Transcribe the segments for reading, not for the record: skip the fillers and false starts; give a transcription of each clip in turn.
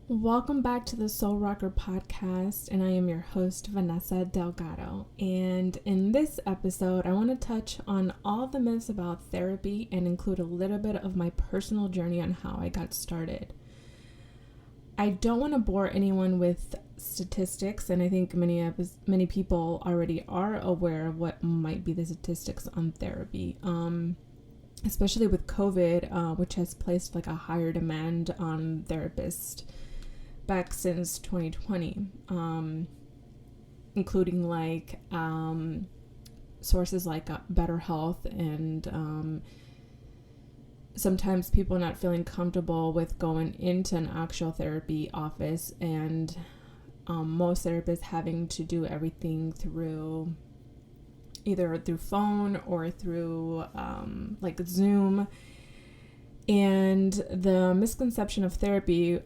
Welcome back to the Soulrocker podcast, and I am your host, Vanessa Delgado. And in this episode, I want to touch on all the myths about therapy and include a little bit of my personal journey on how I got started. I don't want to bore anyone with statistics, and I think many people already are aware of what might be the statistics on therapy. Especially with COVID, which has placed like a higher demand on therapists back since 2020, including like sources like Better Health and sometimes people not feeling comfortable with going into an actual therapy office, and most therapists having to do everything through either through phone or through like Zoom. And the misconception of therapy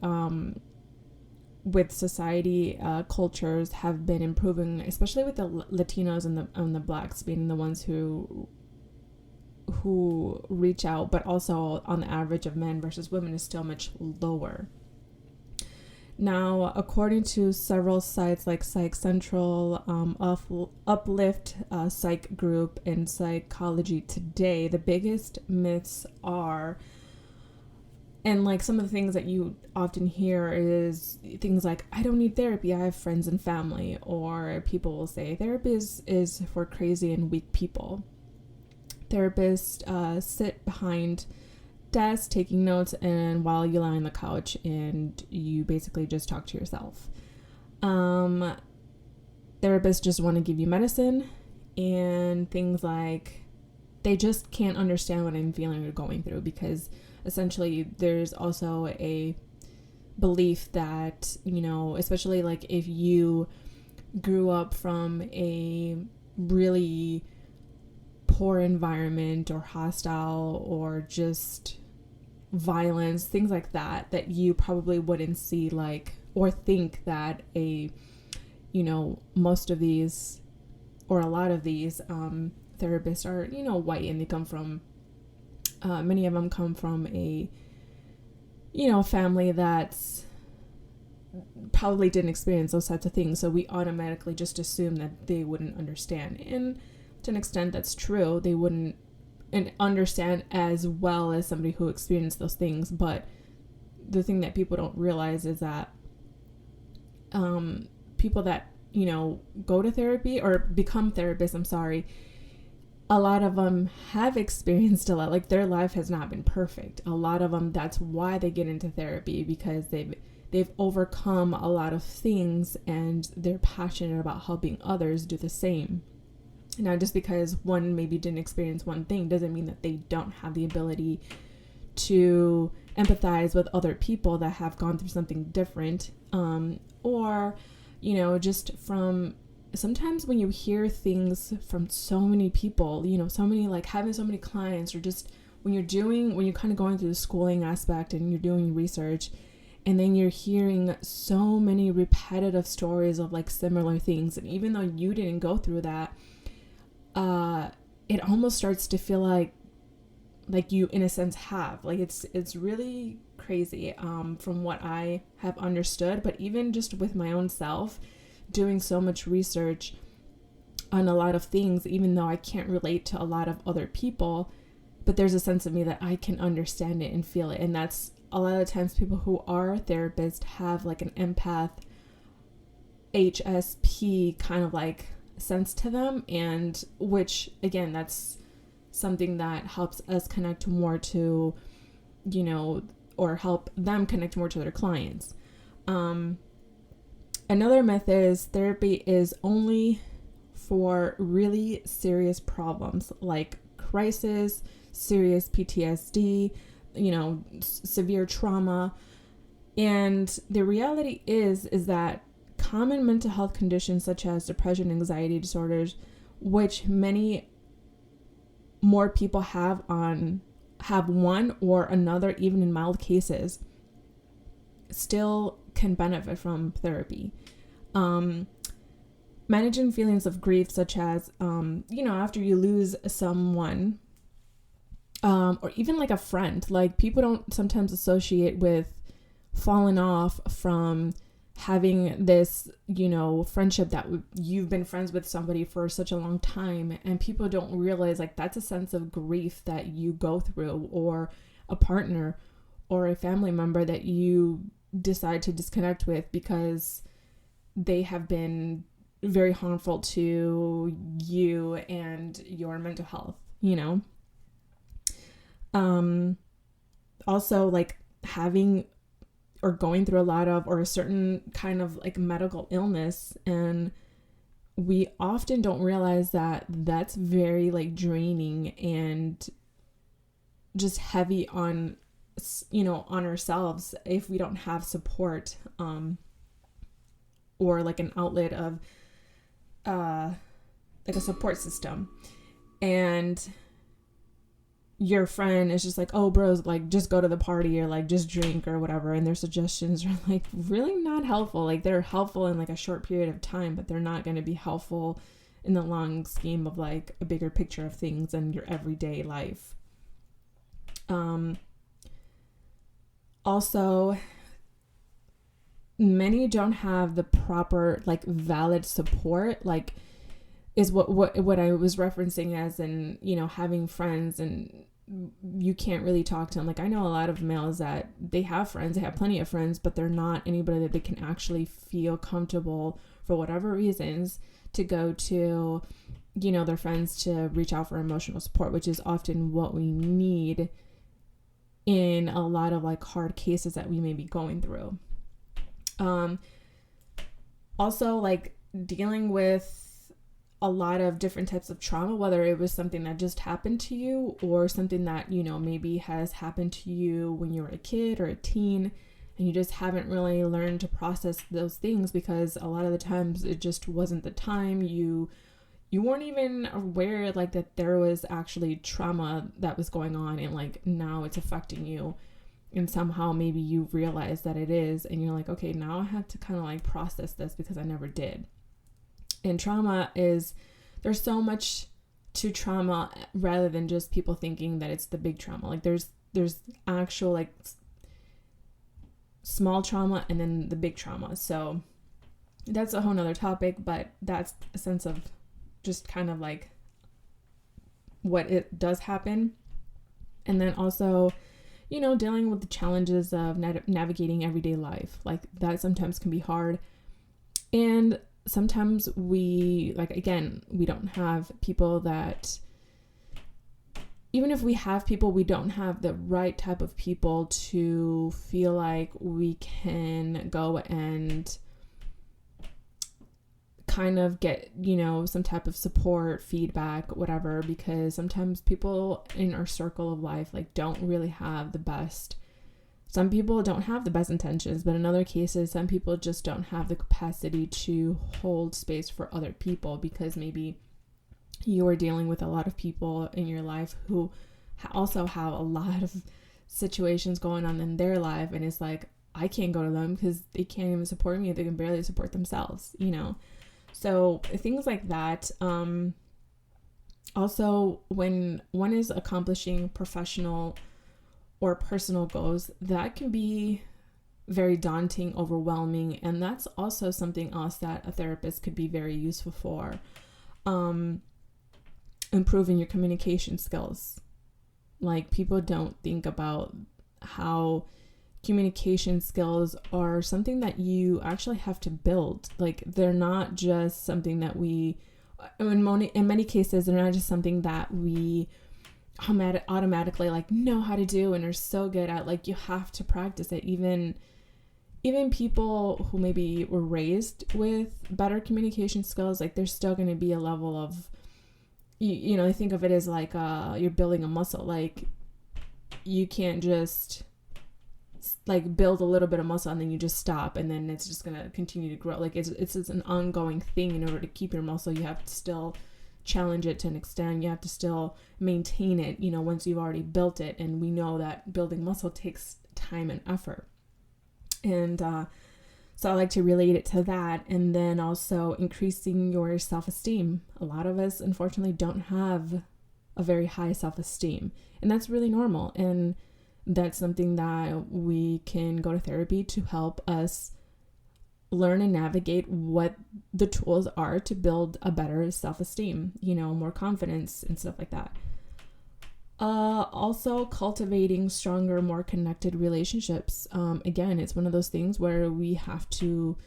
with society cultures have been improving, especially with the Latinos and the Blacks being the ones who reach out, but also on the average of men versus women is still much lower. Now, according to several sites like Psych Central, Uplift, Psych Group, and Psychology Today, the biggest myths are, and like some of the things that you often hear is things like, I don't need therapy, I have friends and family. Or people will say therapy is for crazy and weak people. Therapists sit behind desks taking notes, and while you lie on the couch and you basically just talk to yourself. Therapists just want to give you medicine and things like they just can't understand what I'm feeling or going through, because essentially there's also a belief that, you know, especially like if you grew up from a really poor environment or hostile or just violence, things like that, that you probably wouldn't see like or think that most of these or a lot of these therapists are, white, and they come from many of them come from a family that's probably didn't experience those types of things, so we automatically just assume that they wouldn't understand. And to an extent that's true, they wouldn't understand as well as somebody who experienced those things. But the thing that people don't realize is that people that go to therapy or become therapists, a lot of them have experienced a lot. Like, their life has not been perfect. A lot of them, that's why they get into therapy, because they've overcome a lot of things and they're passionate about helping others do the same. Now, just because one maybe didn't experience one thing doesn't mean that they don't have the ability to empathize with other people that have gone through something different. Or, just from sometimes when you hear things from so many people, so many, like having so many clients, or just when you're kind of going through the schooling aspect and you're doing research, and then you're hearing so many repetitive stories of like similar things. And even though you didn't go through that, it almost starts to feel like you in a sense have, like, it's really crazy from what I have understood. But even just with my own self, doing so much research on a lot of things, even though I can't relate to a lot of other people, but there's a sense of me that I can understand it and feel it. And that's a lot of times people who are therapists have like an empath, HSP kind of like sense to them, and which again, that's something that helps us connect more to, or help them connect more to their clients. Another myth is therapy is only for really serious problems like crisis, serious PTSD, severe trauma. And the reality is that common mental health conditions such as depression, anxiety disorders, which many more people have one or another, even in mild cases, still can benefit from therapy. Managing feelings of grief, such as, after you lose someone, or even like a friend, like people don't sometimes associate with fallen off from having this, friendship that you've been friends with somebody for such a long time, and people don't realize like that's a sense of grief that you go through, or a partner or a family member that you decide to disconnect with because they have been very harmful to you and your mental health, also like having or going through a lot of, or a certain kind of like medical illness. And we often don't realize that that's very like draining and just heavy on, on ourselves if we don't have support, or like an outlet of, like a support system. And your friend is just like, oh, bros, like just go to the party or like just drink or whatever. And their suggestions are like really not helpful. Like they're helpful in like a short period of time, but they're not going to be helpful in the long scheme of like a bigger picture of things and your everyday life. Also, many don't have the proper like valid support, like is what I was referencing as in, having friends and you can't really talk to them. Like I know a lot of males that they have friends, they have plenty of friends, but they're not anybody that they can actually feel comfortable for whatever reasons to go to, their friends to reach out for emotional support, which is often what we need in a lot of like hard cases that we may be going through. Also like dealing with a lot of different types of trauma, whether it was something that just happened to you or something that, maybe has happened to you when you were a kid or a teen, and you just haven't really learned to process those things because a lot of the times it just wasn't the time. You weren't even aware like that there was actually trauma that was going on, and like now it's affecting you. And somehow maybe you realize that it is, and you're like, okay, now I have to kind of like process this because I never did. And trauma is, there's so much to trauma rather than just people thinking that it's the big trauma. Like there's actual like small trauma and then the big trauma. So that's a whole nother topic, but that's a sense of just kind of like what it does happen. And then also, dealing with the challenges of navigating everyday life. Like that sometimes can be hard. And sometimes we don't have people that, even if we have people, we don't have the right type of people to feel like we can go and kind of get, some type of support, feedback, whatever, because sometimes people in our circle of life like don't really have the best. Some people don't have the best intentions, but in other cases, some people just don't have the capacity to hold space for other people because maybe you are dealing with a lot of people in your life who also have a lot of situations going on in their life. And it's like, I can't go to them because they can't even support me. They can barely support themselves, So things like that. Also, when one is accomplishing professional or personal goals, that can be very daunting, overwhelming, and that's also something else that a therapist could be very useful for. Improving your communication skills. Like people don't think about how communication skills are something that you actually have to build. Like they're not just something that in many cases, they're not just something that we automatically like know how to do and are so good at. Like you have to practice it. Even people who maybe were raised with better communication skills, like there's still going to be a level of, I think of it as like you're building a muscle. Like you can't just like build a little bit of muscle and then you just stop and then it's just going to continue to grow. Like it's an ongoing thing. In order to keep your muscle, you have to still challenge it to an extent. You have to still maintain it, once you've already built it. And we know that building muscle takes time and effort. And so I like to relate it to that. And then also increasing your self-esteem. A lot of us, unfortunately, don't have a very high self-esteem. And that's really normal. And that's something that we can go to therapy to help us learn and navigate what the tools are to build a better self-esteem, more confidence and stuff like that. Also cultivating stronger, more connected relationships. Again, it's one of those things where we have to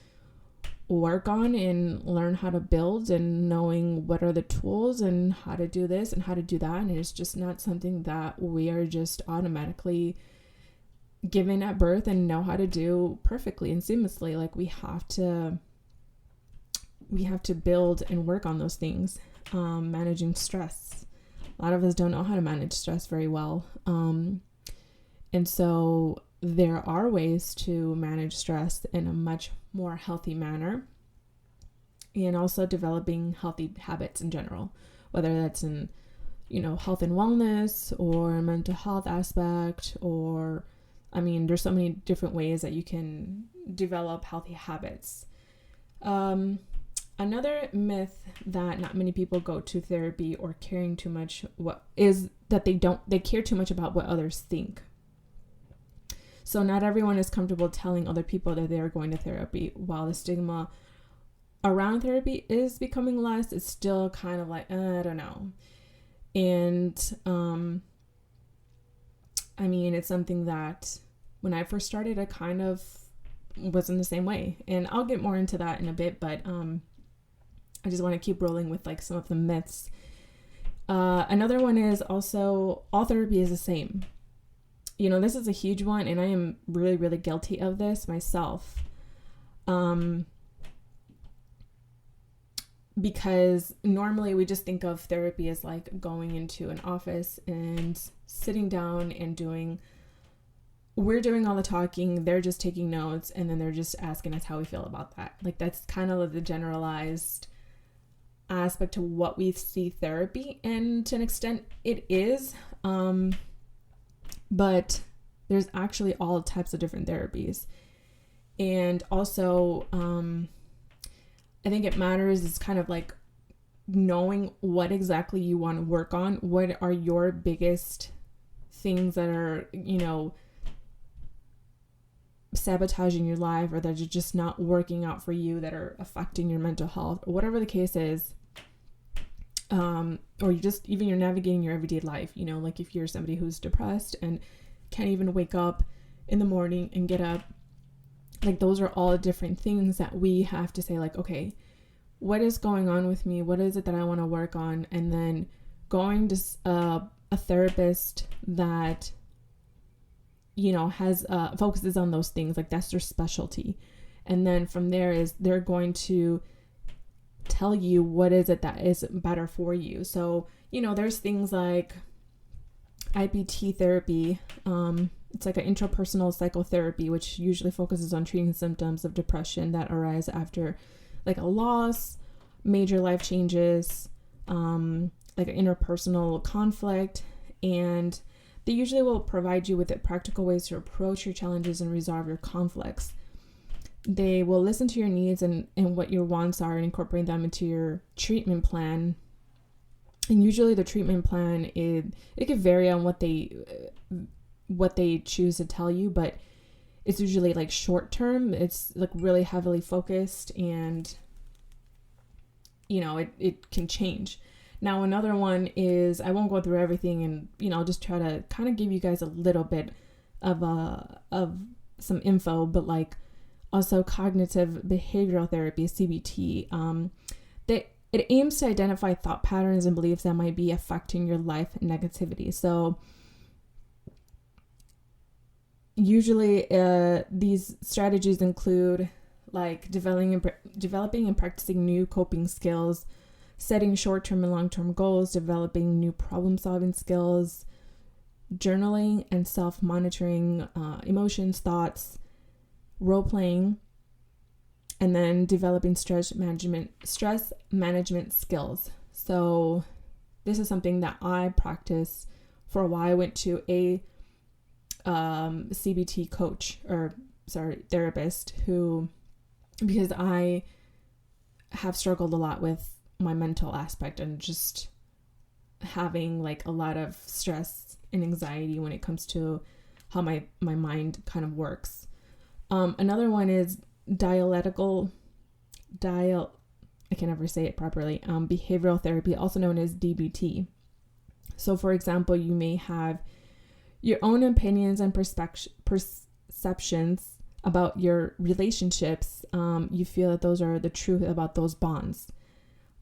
work on and learn how to build, and knowing what are the tools and how to do this and how to do that. And it's just not something that we are just automatically given at birth and know how to do perfectly and seamlessly. Like we have to build and work on those things. Managing stress. A lot of us don't know how to manage stress very well. And so there are ways to manage stress in a much more healthy manner, and also developing healthy habits in general, whether that's in, health and wellness or mental health aspect, or, there's so many different ways that you can develop healthy habits. Another myth that not many people go to therapy or caring too much is that they care too much about what others think. So not everyone is comfortable telling other people that they are going to therapy. While the stigma around therapy is becoming less, it's still kind of like, I don't know. And it's something that when I first started, I kind of was in the same way. And I'll get more into that in a bit, but I just want to keep rolling with like some of the myths. Another one is also all therapy is the same. This is a huge one, and I am really, really guilty of this myself. Because normally we just think of therapy as like going into an office and sitting down and we're doing all the talking, they're just taking notes, and then they're just asking us how we feel about that. Like that's kind of the generalized aspect to what we see therapy, and to an extent it is. But there's actually all types of different therapies. And also, I think it matters is kind of like knowing what exactly you want to work on. What are your biggest things that are, sabotaging your life, or that are just not working out for you, that are affecting your mental health, or whatever the case is. Or you're navigating your everyday life, like if you're somebody who's depressed and can't even wake up in the morning and get up, like those are all different things that we have to say, like, okay, what is going on with me? What is it that I want to work on? And then going to a therapist that, has focuses on those things, like that's their specialty. And then from there is they're going to tell you what is it that is better for you. So, there's things like IPT therapy. It's like an intrapersonal psychotherapy, which usually focuses on treating symptoms of depression that arise after like a loss, major life changes, like an interpersonal conflict. And they usually will provide you with practical ways to approach your challenges and resolve your conflicts. They will listen to your needs and what your wants are, and incorporate them into your treatment plan. And usually the treatment plan, it could vary on what they choose to tell you, but it's usually like short term. It's like really heavily focused, and it can change. Now another one is, I won't go through everything, and I'll just try to kind of give you guys a little bit of some info, but like also cognitive behavioral therapy, CBT. It aims to identify thought patterns and beliefs that might be affecting your life negativity. So usually these strategies include like developing and practicing new coping skills, setting short-term and long-term goals, developing new problem-solving skills, journaling and self-monitoring emotions, thoughts, role-playing, and then developing stress management skills. So this is something that I practice for a while. I went to a CBT therapist because I have struggled a lot with my mental aspect and just having like a lot of stress and anxiety when it comes to how my mind kind of works. Another one is I can never say it properly, behavioral therapy, also known as DBT. So for example, you may have your own opinions and perceptions about your relationships. You feel that those are the truth about those bonds,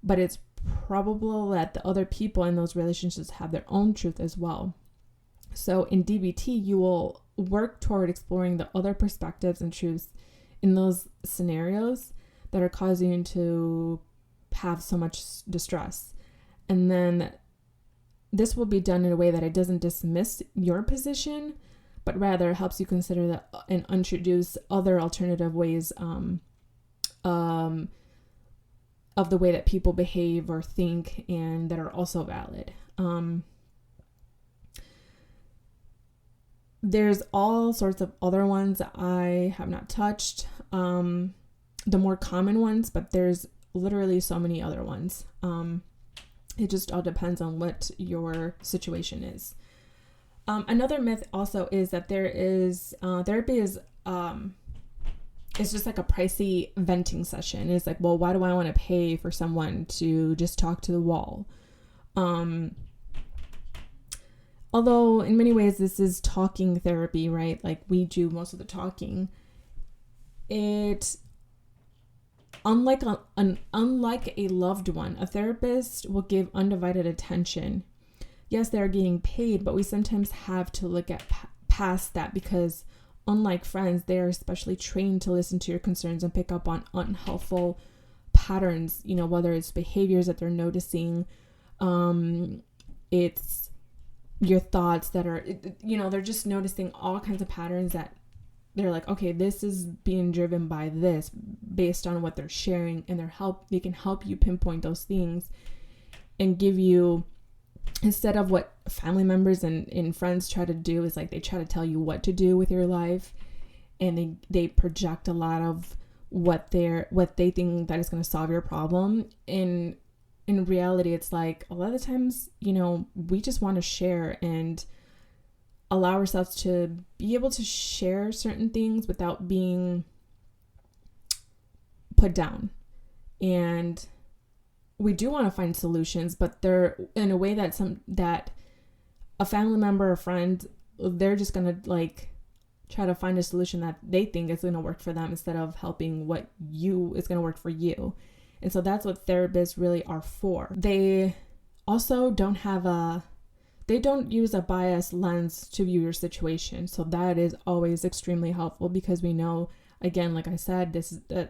but it's probable that the other people in those relationships have their own truth as well. So in DBT, you will work toward exploring the other perspectives and truths in those scenarios that are causing you to have so much distress. And then this will be done in a way that it doesn't dismiss your position, but rather helps you consider and introduce other alternative ways of the way that people behave or think and that are also valid. There's all sorts of other ones that I have not touched, the more common ones, but there's literally so many other ones. It just all depends on what your situation is. Another myth also is that there is therapy is it's just like a pricey venting session. It's like, well, why do I want to pay for someone to just talk to the wall? Although in many ways this is talking therapy, right? Like we do most of the talking. Unlike a loved one, a therapist will give undivided attention. Yes, they're getting paid, but we sometimes have to look at past that, because unlike friends, they are especially trained to listen to your concerns and pick up on unhelpful patterns, whether it's behaviors that they're noticing, it's your thoughts that are, they're just noticing all kinds of patterns that they're like, okay, this is being driven by this based on what they're sharing, and they can help you pinpoint those things and give you, instead of what family members and friends try to do, is like they try to tell you what to do with your life, and they project a lot of what they think that is going to solve your problem. And in reality, it's like a lot of the times, we just want to share and allow ourselves to be able to share certain things without being put down. And we do want to find solutions, but they're in a way that a family member or friend, they're just going to like try to find a solution that they think is going to work for them instead of helping what is going to work for you. And so that's what therapists really are for. They also don't use a biased lens to view your situation. So that is always extremely helpful, because we know, again, like I said,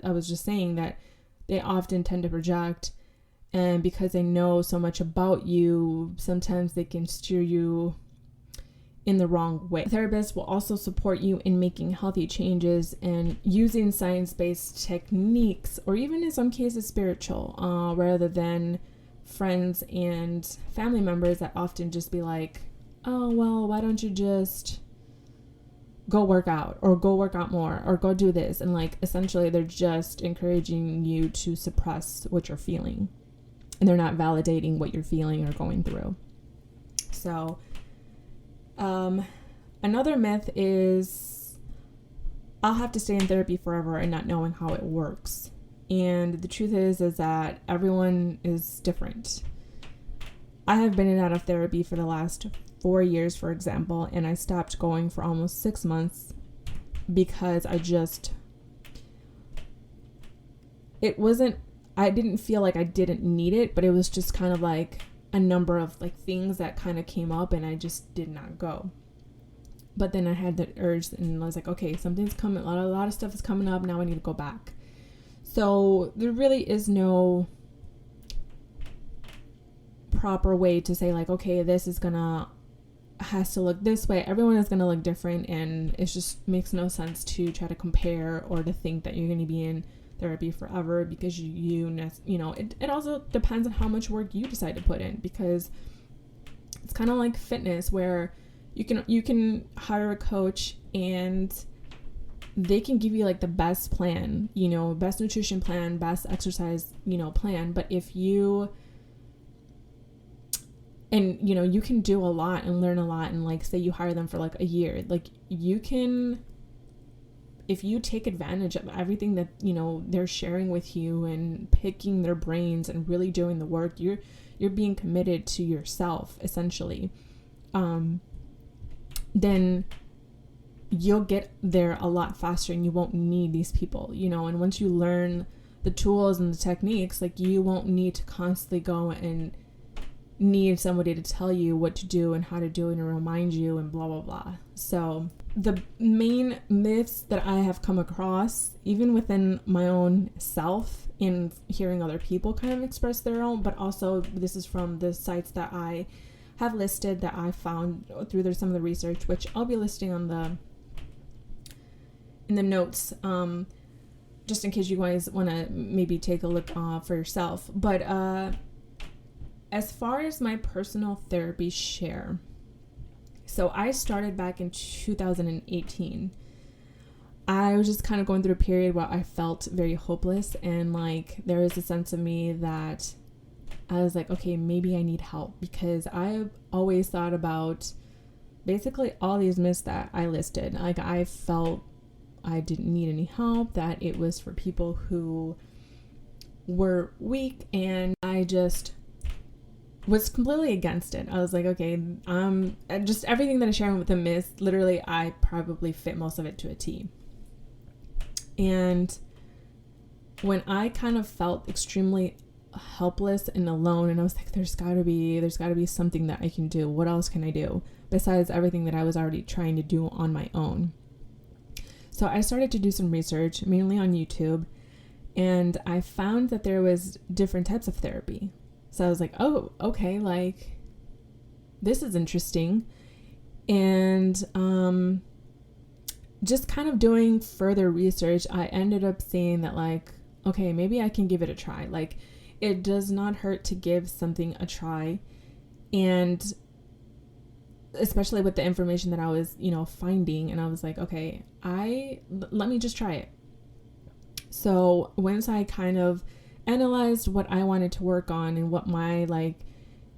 I was just saying that they often tend to project, and because they know so much about you, sometimes they can steer you in the wrong way. Therapists will also support you in making healthy changes and using science-based techniques, or even in some cases spiritual, rather than friends and family members that often just be like, oh, well, why don't you just go work out, or go work out more, or go do this? And like, essentially they're just encouraging you to suppress what you're feeling, and they're not validating what you're feeling or going through. So another myth is, I'll have to stay in therapy forever, and not knowing how it works. And the truth is that everyone is different. I have been in and out of therapy for the last 4 years, for example, and I stopped going for almost 6 months because I didn't feel like I didn't need it, but it was just kind of like a number of like things that kind of came up, and I just did not go. But then I had the urge, and I was like, okay, something's coming, a lot of stuff is coming up, now I need to go back. So there really is no proper way to say like, okay, this is has to look this way. Everyone is gonna look different, and it just makes no sense to try to compare or to think that you're gonna be in therapy forever, because it also depends on how much work you decide to put in, because it's kind of like fitness, where you can hire a coach and they can give you like the best plan, best nutrition plan, best exercise, plan. But if you And, you know, you can do a lot and learn a lot. And like, say you hire them for like a year, like you can, if you take advantage of everything that, you know, they're sharing with you and picking their brains and really doing the work, you're being committed to yourself, essentially. Then you'll get there a lot faster and you won't need these people, you know. And once you learn the tools and the techniques, like you won't need to constantly go and need somebody to tell you what to do and how to do it and remind you and blah blah blah. So the main myths that I have come across, even within my own self, in hearing other people kind of express their own, but also this is from the sites that I have listed that I found through some of the research, which I'll be listing on in the notes, just in case you guys want to maybe take a look for yourself. But as far as my personal therapy share, so I started back in 2018. I was just kind of going through a period where I felt very hopeless, and like there was a sense of me that I was like, okay, maybe I need help, because I've always thought about basically all these myths that I listed. Like I felt I didn't need any help, that it was for people who were weak, and I just was completely against it. I was like, okay, just everything that I share with them is literally, I probably fit most of it to a T. And when I kind of felt extremely helpless and alone, and I was like, there's gotta be something that I can do. What else can I do besides everything that I was already trying to do on my own? So I started to do some research, mainly on YouTube, and I found that there was different types of therapy. So I was like, oh, okay, like this is interesting. And just kind of doing further research, I ended up seeing that like, okay, maybe I can give it a try. Like it does not hurt to give something a try. And especially with the information that I was, you know, finding, and I was like, okay, let me just try it. So once I kind of analyzed what I wanted to work on and what my like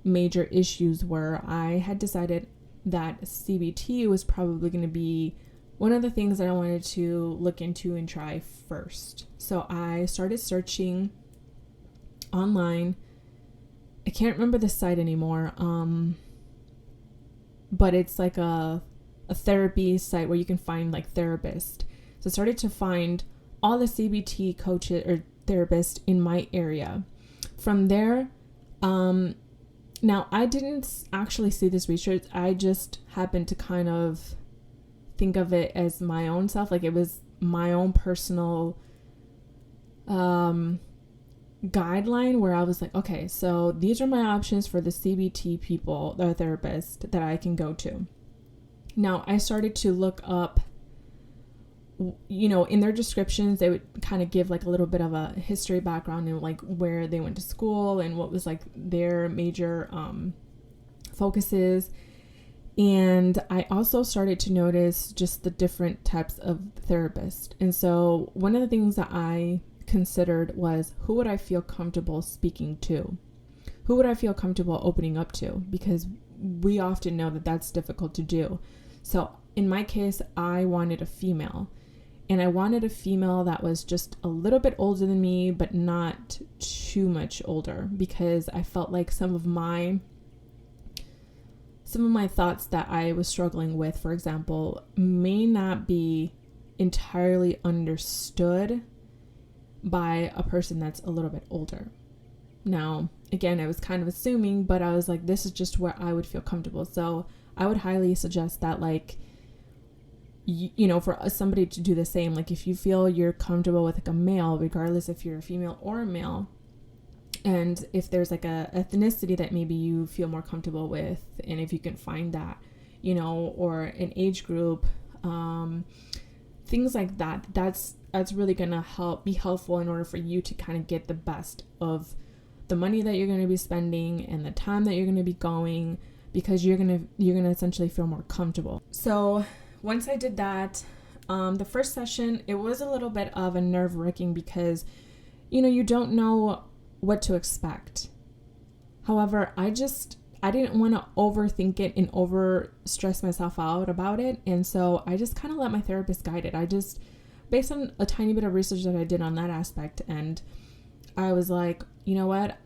major issues were, I had decided that CBT was probably going to be one of the things that I wanted to look into and try first. So I started searching online. I can't remember the site anymore, but it's like a therapy site where you can find like therapists. So I started to find all the CBT coaches or therapists in my area. From there, now I didn't actually see this research. I just happened to kind of think of it as my own self. Like it was my own personal guideline where I was like, okay, so these are my options for the CBT people, the therapist that I can go to. Now I started to look up, you know, in their descriptions, they would kind of give like a little bit of a history background and like where they went to school and what was like their major focuses. And I also started to notice just the different types of therapists. And so one of the things that I considered was, who would I feel comfortable speaking to? Who would I feel comfortable opening up to? Because we often know that that's difficult to do. So in my case, I wanted a female. And I wanted a female that was just a little bit older than me, but not too much older, because I felt like some of my thoughts that I was struggling with, for example, may not be entirely understood by a person that's a little bit older. Now, again, I was kind of assuming, but I was like, this is just where I would feel comfortable. So I would highly suggest that, like, you know, for somebody to do the same. Like if you feel you're comfortable with like a male, regardless if you're a female or a male, and if there's like a ethnicity that maybe you feel more comfortable with, and if you can find that, you know, or an age group, things like that, that's really gonna be helpful in order for you to kind of get the best of the money that you're going to be spending and the time that you're going to be going, because you're gonna essentially feel more comfortable. So once I did that, the first session, it was a little bit of a nerve-wracking because, you know, you don't know what to expect. However, I I didn't want to overthink it and over stress myself out about it. And so I just kind of let my therapist guide it. I just, based on a tiny bit of research that I did on that aspect, and I was like, you know what,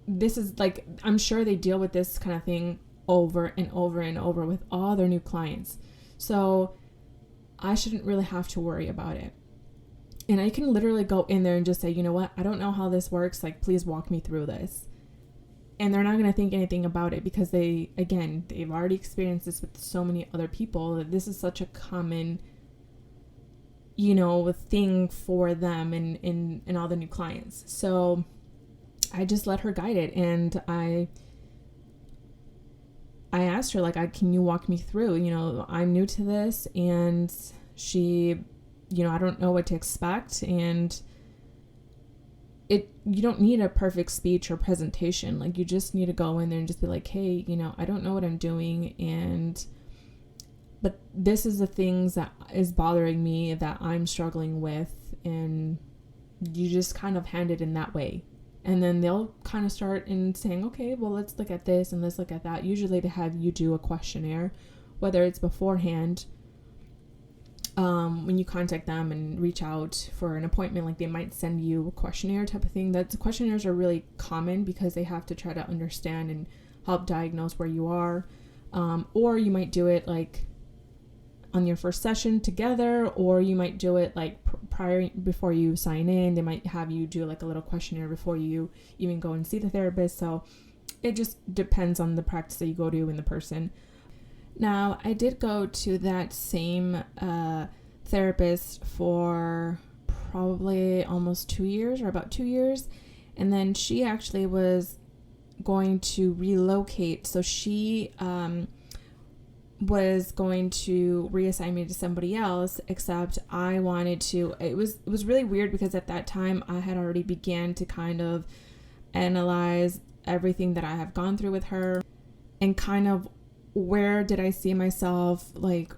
this is like, I'm sure they deal with this kind of thing over and over and over with all their new clients. So I shouldn't really have to worry about it. And I can literally go in there and just say, you know what, I don't know how this works. Like, please walk me through this. And they're not going to think anything about it because they've already experienced this with so many other people. This is such a common, thing for them and all the new clients. So I just let her guide it. And I asked her, like, can you walk me through? I'm new to this, and she, I don't know what to expect. And you don't need a perfect speech or presentation. Like, you just need to go in there and just be like, hey, I don't know what I'm doing. But this is the things that is bothering me, that I'm struggling with. And you just kind of hand it in that way. And then they'll kind of start in saying, okay, well, let's look at this and let's look at that. Usually they have you do a questionnaire, whether it's beforehand, when you contact them and reach out for an appointment, like they might send you a questionnaire type of thing. Questionnaires are really common because they have to try to understand and help diagnose where you are. Or you might do it like on your first session together, or you might do it like before you sign in. They might have you do like a little questionnaire before you even go and see the therapist. So it just depends on the practice that you go to and the person. Now, I did go to that same therapist for probably almost 2 years, or about 2 years. And then she actually was going to relocate. So she was going to reassign me to somebody else, except I wanted to. It was really weird because at that time I had already began to kind of analyze everything that I have gone through with her, and kind of where did I see myself, like,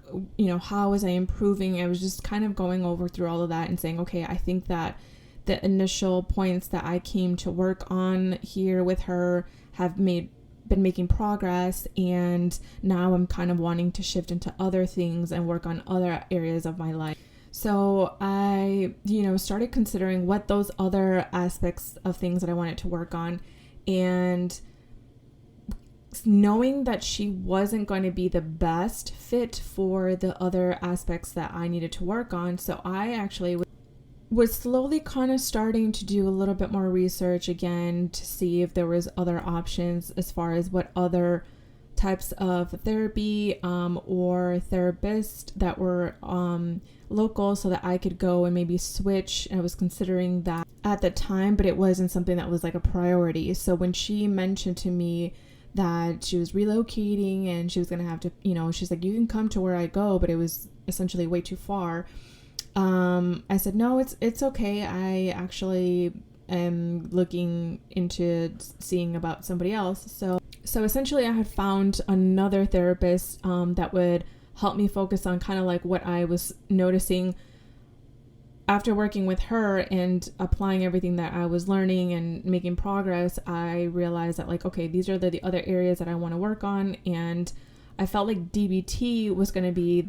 how was I improving? I was just kind of going over through all of that and saying, okay, I think that the initial points that I came to work on here with her have been making progress, and now I'm kind of wanting to shift into other things and work on other areas of my life. So I, started considering what those other aspects of things that I wanted to work on, and knowing that she wasn't going to be the best fit for the other aspects that I needed to work on. So I actually was slowly kind of starting to do a little bit more research again to see if there was other options as far as what other types of therapy or therapists that were local, so that I could go and maybe switch. I was considering that at the time, but it wasn't something that was like a priority. So when she mentioned to me that she was relocating and she was going to have to, she's like, you can come to where I go, but it was essentially way too far. I said, no, it's okay. I actually am looking into seeing about somebody else. So essentially I had found another therapist, that would help me focus on kind of like what I was noticing after working with her and applying everything that I was learning and making progress. I realized that, like, okay, these are the other areas that I want to work on. And I felt like DBT was going to be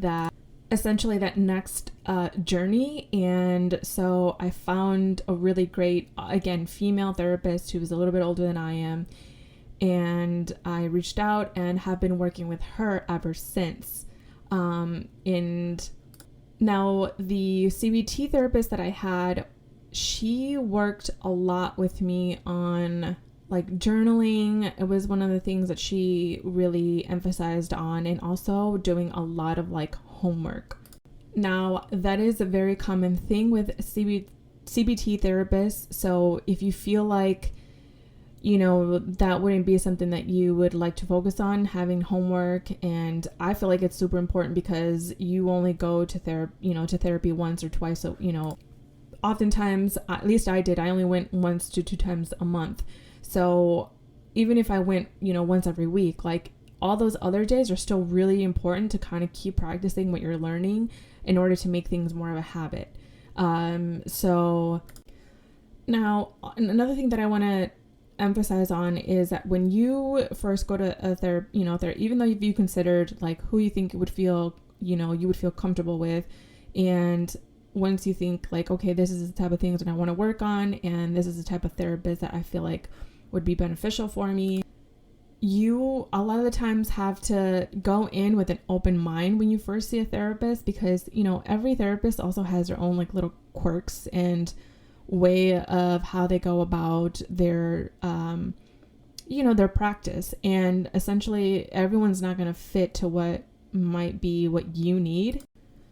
essentially that next journey. And so I found a really great, again, female therapist who was a little bit older than I am. And I reached out and have been working with her ever since. And now the CBT therapist that I had, she worked a lot with me on like journaling. It was one of the things that she really emphasized on, and also doing a lot of like homework. Now that is a very common thing with CBT therapists. So if you feel like, that wouldn't be something that you would like to focus on, having homework. And I feel like it's super important because you only go to therapy once or twice. So, oftentimes, at least I did, I only went once to 2 times a month. So even if I went, once every week, like all those other days are still really important to kind of keep practicing what you're learning in order to make things more of a habit. So now another thing that I want to emphasize on is that when you first go to a therapy, even though you considered like who you think would feel, you would feel comfortable with, and once you think like, okay, this is the type of things that I want to work on, and this is the type of therapist that I feel like would be beneficial for me, you a lot of the times have to go in with an open mind when you first see a therapist, because every therapist also has their own like little quirks and way of how they go about their their practice, and essentially everyone's not going to fit to what might be what you need.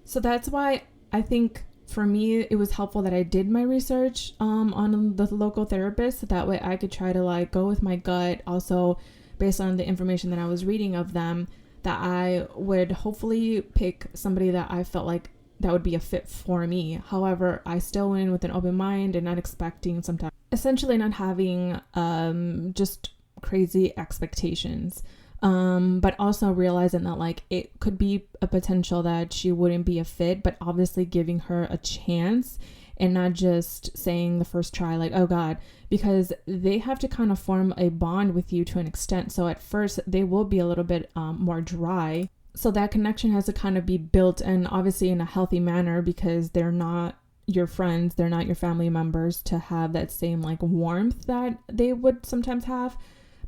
So that's why I think for me it was helpful that I did my research on the local therapist, so that way I could try to like go with my gut, also based on the information that I was reading of them, that I would hopefully pick somebody that I felt like that would be a fit for me. However, I still went in with an open mind and not expecting, sometimes essentially not having just crazy expectations, but also realizing that like it could be a potential that she wouldn't be a fit, but obviously giving her a chance and not just saying the first try like, oh God, because they have to kind of form a bond with you to an extent. So at first they will be a little bit more dry. So that connection has to kind of be built, and obviously in a healthy manner, because they're not your friends, they're not your family members, to have that same like warmth that they would sometimes have.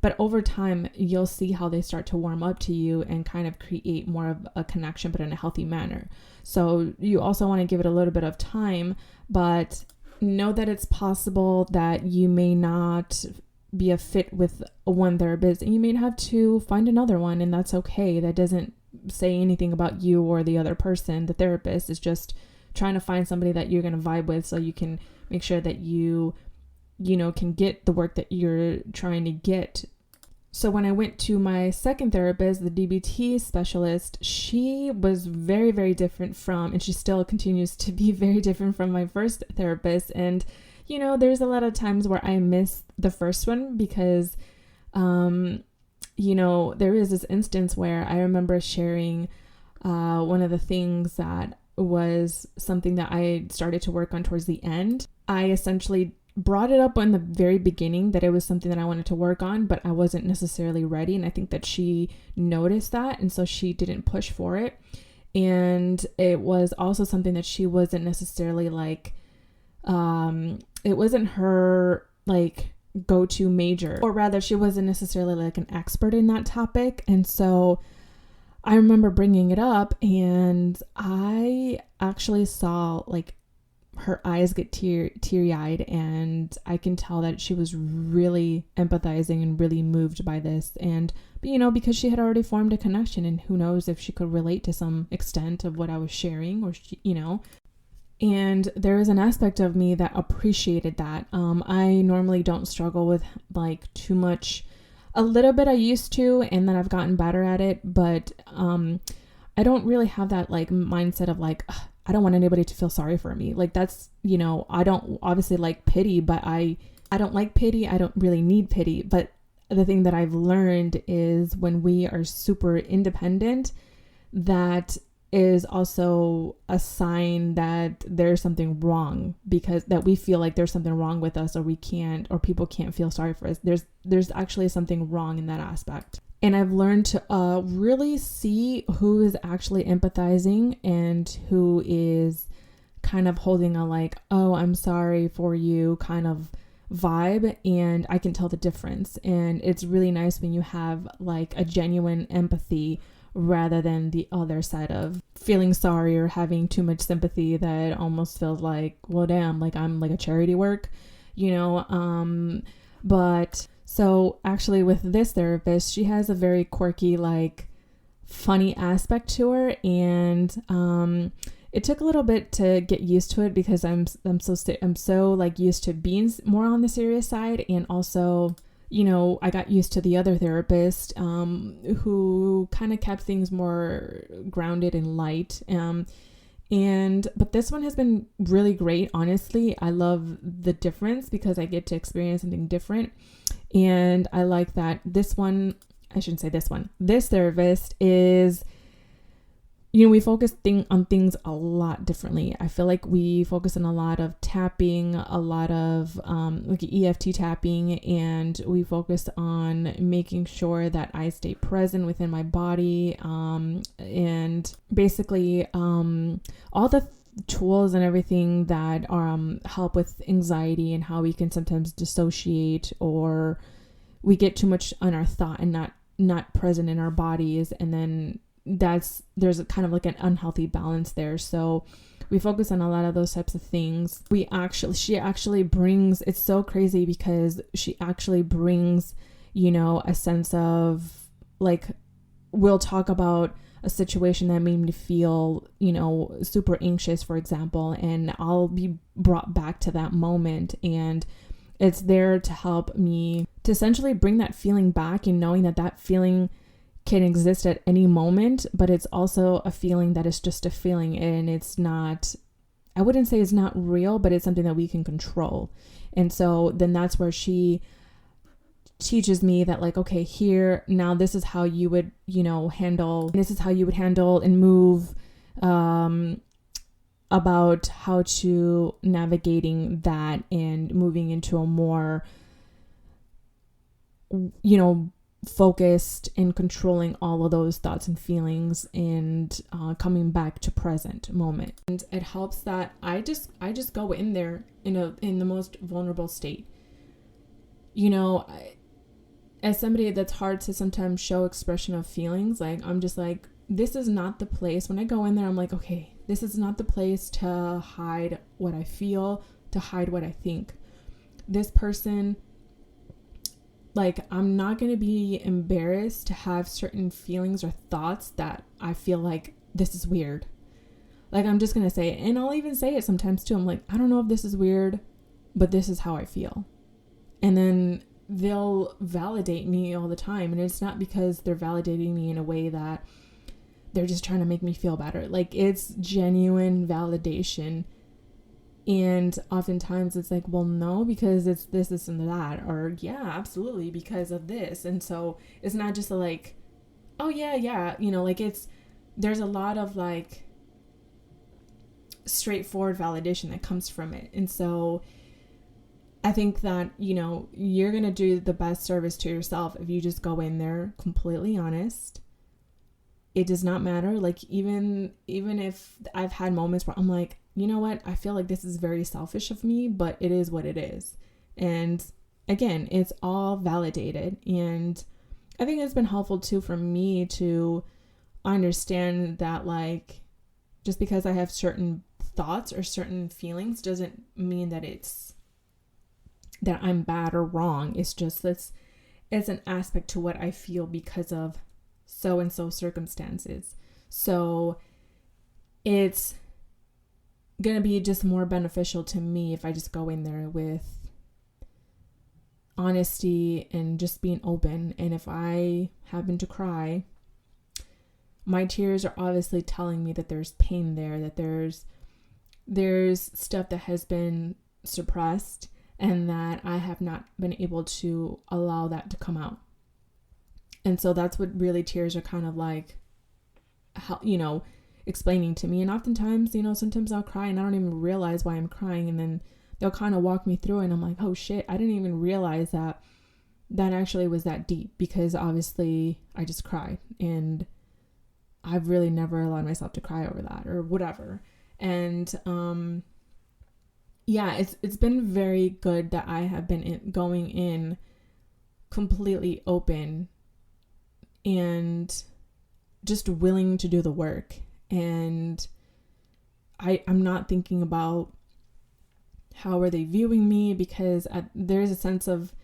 But over time, you'll see how they start to warm up to you and kind of create more of a connection, but in a healthy manner. So you also want to give it a little bit of time, but know that it's possible that you may not be a fit with one therapist and you may have to find another one, and that's okay. That doesn't say anything about you or the other person. The therapist is just trying to find somebody that you're going to vibe with, so you can make sure that you can get the work that you're trying to get. So when I went to my second therapist, the DBT specialist, she was very, very different from, and she still continues to be very different from my first therapist. And, there's a lot of times where I miss the first one because, there is this instance where I remember sharing one of the things that was something that I started to work on towards the end. I essentially brought it up in the very beginning that it was something that I wanted to work on, but I wasn't necessarily ready. And I think that she noticed that, and so she didn't push for it. And it was also something that she wasn't necessarily like, it wasn't her like go-to major, or rather she wasn't necessarily like an expert in that topic. And so I remember bringing it up, and I actually saw like her eyes get teary-eyed, and I can tell that she was really empathizing and really moved by this. And because she had already formed a connection, and who knows if she could relate to some extent of what I was sharing, or and there is an aspect of me that appreciated that. I normally don't struggle with like too much. A little bit I used to, and then I've gotten better at it, but I don't really have that like mindset of like, I don't want anybody to feel sorry for me. Like that's, I don't obviously like pity, but I don't like pity. I don't really need pity. But the thing that I've learned is when we are super independent, that is also a sign that there's something wrong, because that we feel like there's something wrong with us, or we can't, or people can't feel sorry for us. There's actually something wrong in that aspect. And I've learned to really see who is actually empathizing and who is kind of holding a like, oh, I'm sorry for you kind of vibe. And I can tell the difference. And it's really nice when you have like a genuine empathy rather than the other side of feeling sorry or having too much sympathy that almost feels like, well, damn, like I'm like a charity work, but so actually with this therapist, she has a very quirky, like funny aspect to her. And it took a little bit to get used to it, because I'm so like used to being more on the serious side. And also, I got used to the other therapist who kind of kept things more grounded and light. But this one has been really great. Honestly, I love the difference because I get to experience something different. And I like that this therapist is we focus on things a lot differently. I feel like we focus on a lot of tapping, a lot of like EFT tapping, and we focus on making sure that I stay present within my body, and basically all the tools and everything that help with anxiety and how we can sometimes dissociate, or we get too much on our thought and not present in our bodies, and then there's a kind of like an unhealthy balance there. So we focus on a lot of those types of things. She actually brings, it's so crazy because she actually brings, a sense of like, we'll talk about a situation that made me feel, super anxious, for example, and I'll be brought back to that moment, and it's there to help me to essentially bring that feeling back, and knowing that feeling can exist at any moment, but it's also a feeling that is just a feeling, and it's not, I wouldn't say it's not real, but it's something that we can control. And so then that's where she teaches me that, like, okay, here, now this is how you would, handle and move, about how to navigating that and moving into a more, focused and controlling all of those thoughts and feelings, and coming back to present moment. And it helps that I just go in there in the most vulnerable state. As somebody that's hard to sometimes show expression of feelings, like, I'm just like, this is not the place. When I go in there, I'm like, okay, this is not the place to hide what I feel, to hide what I think. This person, like, I'm not going to be embarrassed to have certain feelings or thoughts that I feel like this is weird. Like, I'm just going to say it. And I'll even say it sometimes too. I'm like, I don't know if this is weird, but this is how I feel. And then they'll validate me all the time. And it's not because they're validating me in a way that they're just trying to make me feel better. Like, it's genuine validation. And oftentimes it's like, well, no, because it's this, and that, or yeah, absolutely, because of this. And so it's not just like, oh yeah, like, there's a lot of like straightforward validation that comes from it. And so I think that, you're going to do the best service to yourself if you just go in there completely honest. It does not matter. Like, even if I've had moments where I'm like, you know what? I feel like this is very selfish of me, but it is what it is. And again, it's all validated. And I think it's been helpful too for me to understand that, like, just because I have certain thoughts or certain feelings doesn't mean that that I'm bad or wrong. It's just, it's an aspect to what I feel because of so and so circumstances. So it's gonna be just more beneficial to me if I just go in there with honesty and just being open. And if I happen to cry, my tears are obviously telling me that there's pain there, that there's stuff that has been suppressed, and that I have not been able to allow that to come out. And so that's what really tears are kind of like, how, explaining to me. And oftentimes, sometimes I'll cry and I don't even realize why I'm crying, and then they'll kind of walk me through it, and I'm like, oh shit, I didn't even realize that actually was that deep, because obviously I just cried, and I've really never allowed myself to cry over that or whatever. And yeah, it's been very good that I have been going in completely open and just willing to do the work. And I'm not thinking about how are they viewing me, because there's a sense of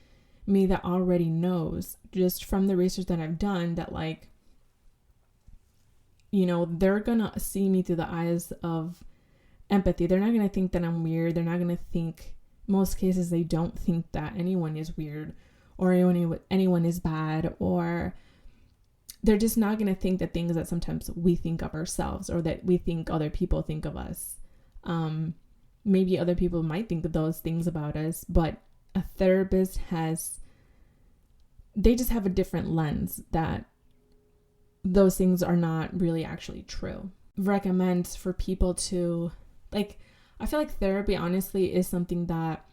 me that already knows, just from the research that I've done, that, like, they're gonna see me through the eyes of empathy. They're not gonna think that I'm weird. They're not gonna think, most cases they don't think that anyone is weird or anyone is bad, or they're just not going to think the things that sometimes we think of ourselves, or that we think other people think of us. Maybe other people might think of those things about us, but a therapist they just have a different lens, that those things are not really actually true. recommend for people to, like, I feel like therapy honestly is something that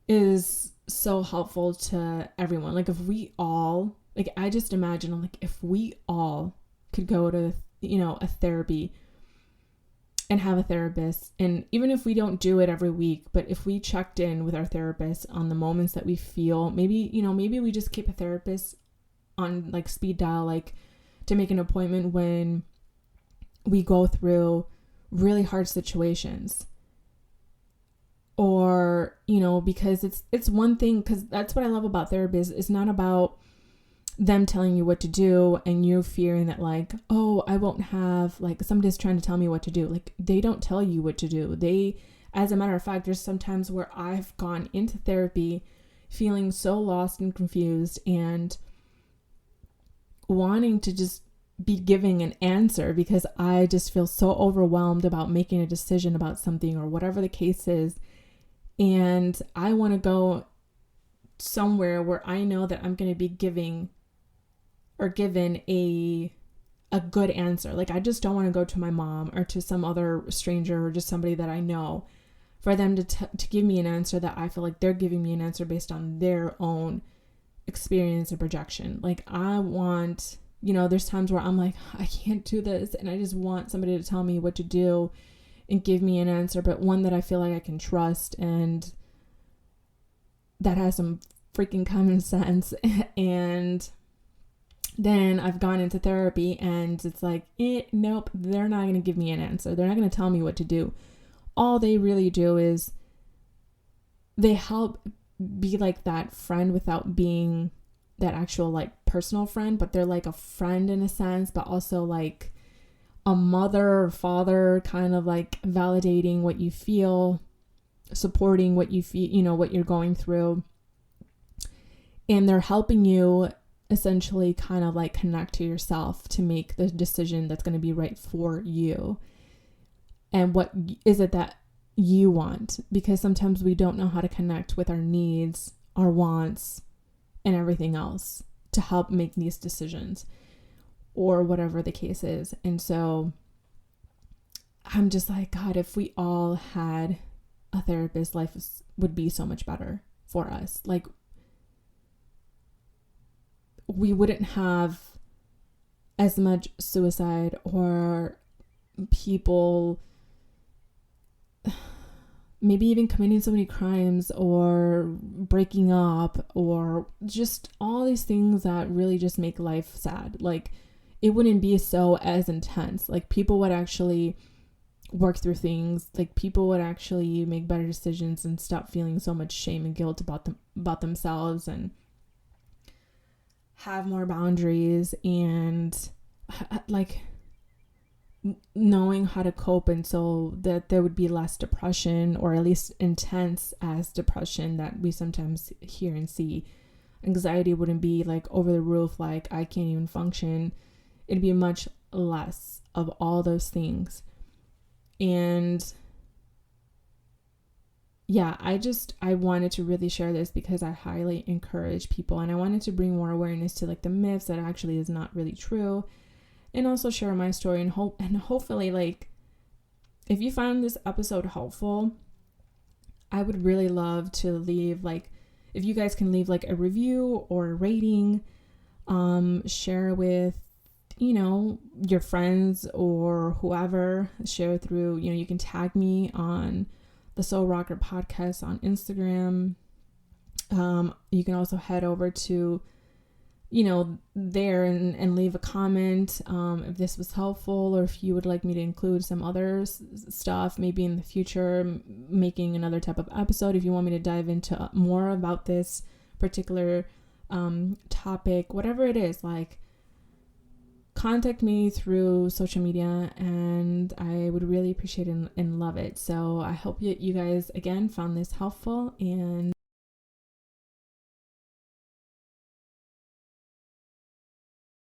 is so helpful to everyone. Like, if we all, like, I just imagine, like, if we all could go to, a therapy and have a therapist, and even if we don't do it every week, but if we checked in with our therapist on the moments that we feel, maybe we just keep a therapist on, like, speed dial, like, to make an appointment when we go through really hard situations. Or, because it's one thing, because that's what I love about therapists. It's not about them telling you what to do and you fearing that, like, oh, I won't have, like, somebody's trying to tell me what to do. Like, they don't tell you what to do. As a matter of fact, there's sometimes where I've gone into therapy feeling so lost and confused and wanting to just be giving an answer because I just feel so overwhelmed about making a decision about something or whatever the case is. And I want to go somewhere where I know that I'm going to be given a good answer. Like, I just don't want to go to my mom or to some other stranger or just somebody that I know for them to give me an answer that I feel like they're giving me an answer based on their own experience and projection. Like, I want, there's times where I'm like, I can't do this, and I just want somebody to tell me what to do and give me an answer, but one that I feel like I can trust and that has some freaking common sense. And then I've gone into therapy and it's like, nope, they're not going to give me an answer. They're not going to tell me what to do. All they really do is they help be like that friend without being that actual, like, personal friend, but they're like a friend in a sense, but also like a mother or father, kind of like validating what you feel, supporting what you feel, what you're going through. And they're helping you essentially kind of like connect to yourself to make the decision that's going to be right for you. And what is it that you want? Because sometimes we don't know how to connect with our needs, our wants, and everything else to help make these decisions or whatever the case is. And so I'm just like, God, if we all had a therapist, life would be so much better for us. Like, we wouldn't have as much suicide or people maybe even committing so many crimes or breaking up or just all these things that really just make life sad. Like, it wouldn't be so as intense. Like, people would actually work through things. Like, people would actually make better decisions and stop feeling so much shame and guilt about themselves, and have more boundaries and like knowing how to cope, and so that there would be less depression, or at least intense as depression that we sometimes hear and see. Anxiety wouldn't be like over the roof, like I can't even function. It'd be much less of all those things. And yeah, I wanted to really share this because I highly encourage people, and I wanted to bring more awareness to like the myths that actually is not really true, and also share my story and hopefully, like, if you found this episode helpful, I would really love to leave, like, if you guys can leave like a review or a rating, share with, your friends or whoever, share through, you can tag me on the Soulrocker podcast on Instagram. You can also head over to, there and leave a comment if this was helpful, or if you would like me to include some other stuff, maybe in the future, making another type of episode. If you want me to dive into more about this particular topic, whatever it is, like, contact me through social media, and I would really appreciate it and love it. So I hope you guys again found this helpful, and